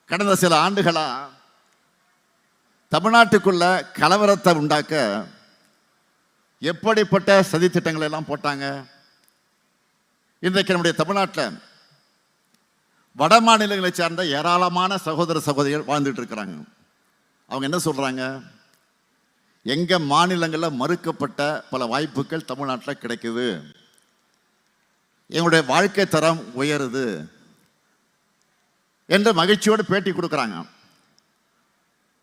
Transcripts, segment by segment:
கடந்த சில ஆண்டுகளா தமிழ்நாட்டுக்குள்ள கலவரத்தை உண்டாக்க எப்படிப்பட்ட சதி திட்டங்கள் எல்லாம் போட்டாங்க. இன்றைக்கு நம்முடைய தமிழ்நாட்டில் வட மாநிலங்களை சார்ந்த ஏராளமான சகோதர சகோதரிகள் வாழ்ந்துட்டு இருக்கிறாங்க. அவங்க என்ன சொல்றாங்க? எங்க மாநிலங்களில் மறுக்கப்பட்ட பல வாய்ப்புகள் தமிழ்நாட்டில் கிடைக்குது, எங்களுடைய வாழ்க்கை தரம் உயருது என்று மகிழ்ச்சியோடு பேட்டி கொடுக்குறாங்க.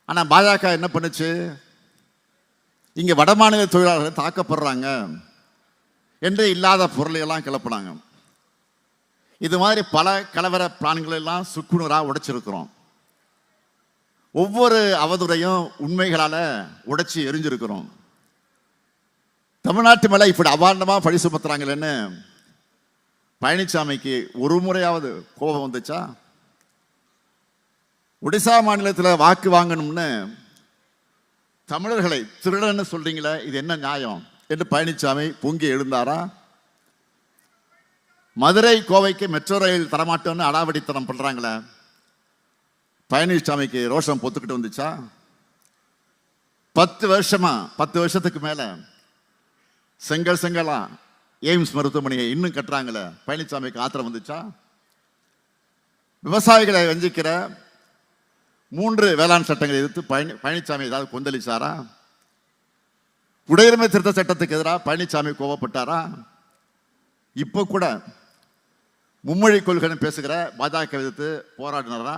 ஆனால் பாஜக என்ன பண்ணுச்சு? இங்கே வட மாநில தொழிலாளர்கள் தாக்கப்படுறாங்க என்று இல்லாத பொருளையெல்லாம் கிளப்பினாங்க. இது மாதிரி பல கலவர பிளான்களெல்லாம் சுக்குநூறாக உடைச்சிருக்கிறோம். ஒவ்வொரு அவதூறையும் உண்மைகளால் உடைச்சி எரிஞ்சிருக்கிறோம். தமிழ்நாட்டு மேலே இப்படி அபாண்டமாக பழி சுமத்துறாங்களேன்னு பழனிசாமிக்கு ஒரு முறையாவது கோபம் வந்துச்சா? ஒடிசா மாநிலத்தில் வாக்கு வாங்கணும்னு தமிழர்களை திருடன்னு சொல்றீங்களே, இது என்ன நியாயம் என்று பழனிசாமி பொங்கி எழுந்தாரா? மதுரை கோவைக்கு மெட்ரோ ரயில் தரமாட்டோன்னு அடாவடித்தனம் பண்றாங்களே, பழனிசாமிக்கு ரோஷம் பொத்துக்கிட்டு வந்துச்சா? 10 வருஷத்துக்கு மேல செங்கலா எய்ம்ஸ் மருத்துவமனையை இன்னும் கட்டுறாங்களே, பழனிசாமிக்கு ஆத்திரம் வந்துச்சா? விவசாயிகளை வஞ்சிக்கிற 3 வேளாண் சட்டங்களை எதிர்த்து பழனிசாமி ஏதாவது கொந்தளிச்சாரா? குடியுரிமை திருத்த சட்டத்துக்கு எதிராக பழனிசாமி கோபப்பட்டாரா? இப்போ கூட மும்மொழி கொள்கை பேசுகிற பாஜக எதிர்த்து போராடினாரா?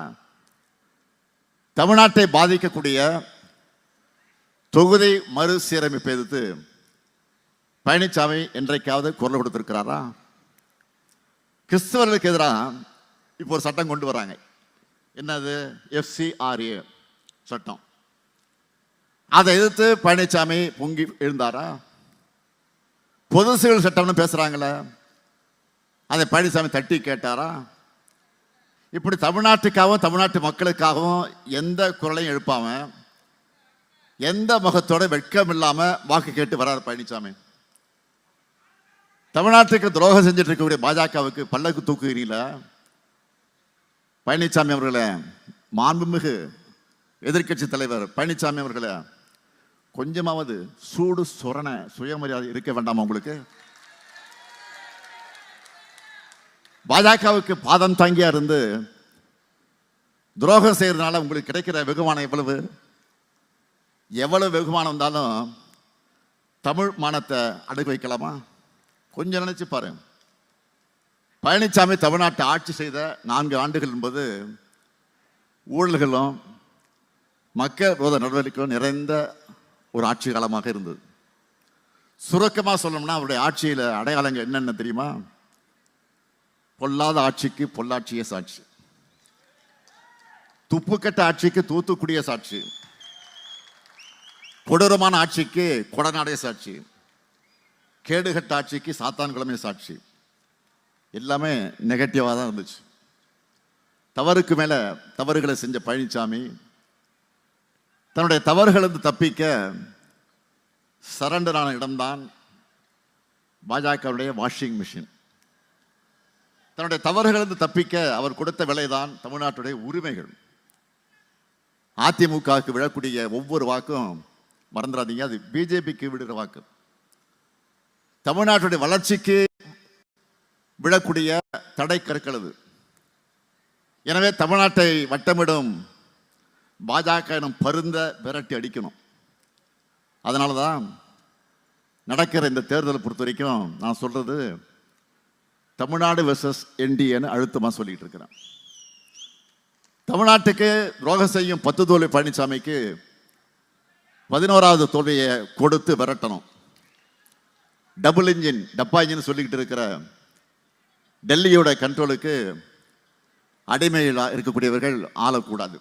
தமிழ்நாட்டை பாதிக்கக்கூடிய தொகுதி மறுசீரமைப்பை எதிர்த்து பழனிசாமி என்றைக்காவது குரல் கொடுத்திருக்கிறாரா? கிறிஸ்தவர்களுக்கு எதிராக இப்போ ஒரு சட்டம் கொண்டு வராங்க. என்னது? FCRA சட்டம். அதை எதிர்த்து பழனிசாமி பொங்கி எழுந்தாரா? பொது சிவில் சட்டம்னு பேசுறாங்களே, அதை பழனிசாமி தட்டி கேட்டாரா? இப்படி தமிழ்நாட்டுக்காகவும் தமிழ்நாட்டு மக்களுக்காகவும் எந்த குரலையும் எழுப்பாம, எந்த முகத்தோட வெட்கம் இல்லாம வாக்கு கேட்டு வராரு பழனிசாமி. தமிழ்நாட்டுக்கு துரோகம் செஞ்சுட்டு இருக்கக்கூடிய பாஜகவுக்கு பல்லக்கு தூக்குகிறீங்கள பழனிசாமி அவர்களே, மாண்புமிகு எதிர்கட்சி தலைவர் பழனிசாமி அவர்களே, கொஞ்சமாவது சூடு சொரண சுயமரியாதை இருக்க வேண்டாமா உங்களுக்கு? பாஜகவுக்கு பாதம் தாங்கியா இருந்து துரோகம் செய்யறதுனால உங்களுக்கு கிடைக்கிற வெகுமானம் எவ்வளவு வெகுமானம் வந்தாலும் தமிழ் மானத்தை அடகு வைக்கலாமா? கொஞ்சம் நினைச்சு பாரு. பழனிசாமி தமிழ்நாட்டை ஆட்சி செய்த 4 ஆண்டுகள் என்பது ஊழல்களும் மக்கள் விரோத நடவடிக்கைகளும் நிறைந்த ஒரு ஆட்சி காலமாக இருந்தது. சுருக்கமாக சொல்லணும்னா அவருடைய ஆட்சியில் அடையாளங்கள் என்னென்ன தெரியுமா? பொல்லாத ஆட்சிக்கு பொள்ளாச்சியே சாட்சி, துப்புக்கட்ட ஆட்சிக்கு தூத்துக்குடியே சாட்சி, கொடூரமான ஆட்சிக்கு கொடநாடே சாட்சி, கேடுகட்ட ஆட்சிக்கு சாத்தான்குளமே சாட்சி. எல்லாமே நெகட்டிவாக தான் இருந்துச்சு. தவறுக்கு மேலே தவறுகளை செஞ்ச பழனிசாமி தன்னுடைய தவறுகளிலிருந்து தப்பிக்க சரண்டரான இடம்தான் பாஜகவுடைய வாஷிங் மிஷின். தன்னுடைய தவறுகளிலிருந்து தப்பிக்க அவர் கொடுத்த விலைதான் தமிழ்நாட்டுடைய உரிமைகள். அதிமுகவுக்கு விழக்கூடிய ஒவ்வொரு வாக்கும் மறந்துடாதீங்க, அது பிஜேபிக்கு விடுகிற வாக்கு. தமிழ்நாட்டுடைய வளர்ச்சிக்கு விழக்கூடிய தடை கற்களது. எனவே தமிழ்நாட்டை வட்டமிடும் பாஜக எனும் பருந்த விரட்டி அடிக்கணும். அதனால தான் நடக்கிற இந்த தேர்தலை பொறுத்த வரைக்கும் நான் சொல்றது தமிழ்நாடு வெர்சஸ் என்டிஏன்னு அழுத்தமாக சொல்லிட்டு இருக்கிறேன். தமிழ்நாட்டுக்கு துரோகம் செய்யும் 10 தோல்வி பழனிசாமிக்கு 11வது தோல்வியை கொடுத்து விரட்டணும். டபுள் இன்ஜின் டப்பா இன்ஜின் சொல்லிக்கிட்டு இருக்கிற டெல்லியோட கண்ட்ரோலுக்கு அடிமையில் இருக்கக்கூடியவர்கள் ஆளக்கூடாது.